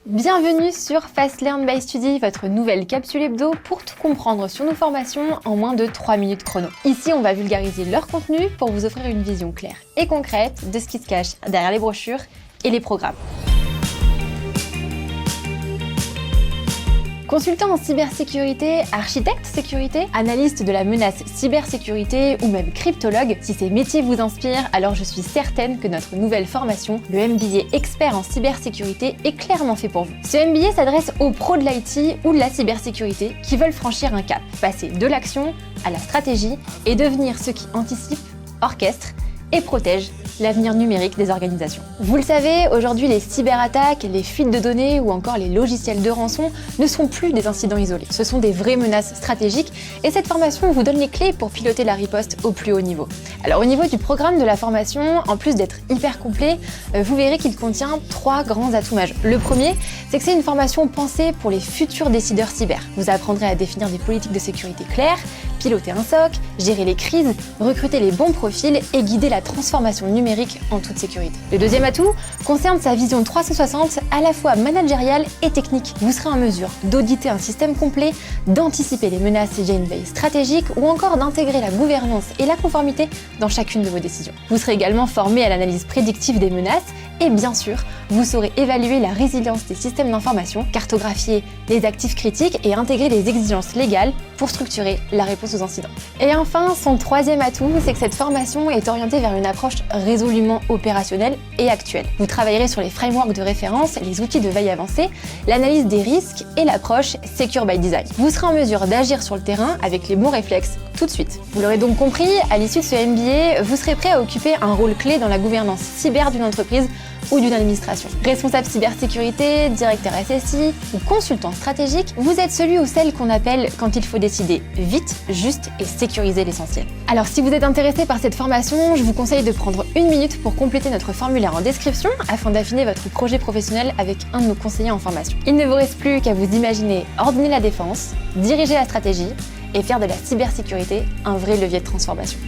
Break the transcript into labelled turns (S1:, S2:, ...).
S1: Bienvenue sur Fast Learn by Study, votre nouvelle capsule hebdo pour tout comprendre sur nos formations en moins de 3 minutes chrono. Ici, on va vulgariser leur contenu pour vous offrir une vision claire et concrète de ce qui se cache derrière les brochures et les programmes. Consultant en cybersécurité, architecte sécurité, analyste de la menace cybersécurité ou même cryptologue, si ces métiers vous inspirent, alors je suis certaine que notre nouvelle formation, le MBA expert en cybersécurité, est clairement fait pour vous. Ce MBA s'adresse aux pros de l'IT ou de la cybersécurité qui veulent franchir un cap, passer de l'action à la stratégie et devenir ceux qui anticipent, orchestrent et protègent l'avenir numérique des organisations. Vous le savez, aujourd'hui les cyberattaques, les fuites de données ou encore les logiciels de rançon ne sont plus des incidents isolés. Ce sont des vraies menaces stratégiques et cette formation vous donne les clés pour piloter la riposte au plus haut niveau. Alors au niveau du programme de la formation, en plus d'être hyper complet, vous verrez qu'il contient 3 grands atouts majeurs. Le premier, c'est que c'est une formation pensée pour les futurs décideurs cyber. Vous apprendrez à définir des politiques de sécurité claires, piloter un SOC, gérer les crises, recruter les bons profils et guider la transformation numérique en toute sécurité. Le deuxième atout concerne sa vision 360 à la fois managériale et technique. Vous serez en mesure d'auditer un système complet, d'anticiper les menaces via une veille stratégique ou encore d'intégrer la gouvernance et la conformité dans chacune de vos décisions. Vous serez également formé à l'analyse prédictive des menaces et bien sûr, vous saurez évaluer la résilience des systèmes d'information, cartographier les actifs critiques et intégrer les exigences légales pour structurer la réponse aux incidents. Et enfin, son troisième atout, c'est que cette formation est orientée vers une approche résolument opérationnelle et actuelle. Vous travaillerez sur les frameworks de référence, les outils de veille avancée, l'analyse des risques et l'approche Secure by Design. Vous serez en mesure d'agir sur le terrain avec les bons réflexes tout de suite. Vous l'aurez donc compris, à l'issue de ce MBA, vous serez prêt à occuper un rôle clé dans la gouvernance cyber d'une entreprise ou d'une administration. Responsable cybersécurité, directeur SSI ou consultant stratégique, vous êtes celui ou celle qu'on appelle quand il faut décider vite, juste et sécuriser l'essentiel. Alors si vous êtes intéressé par cette formation, je vous conseille de prendre 1 minute pour compléter notre formulaire en description afin d'affiner votre projet professionnel avec un de nos conseillers en formation. Il ne vous reste plus qu'à vous imaginer ordonner la défense, diriger la stratégie et faire de la cybersécurité un vrai levier de transformation.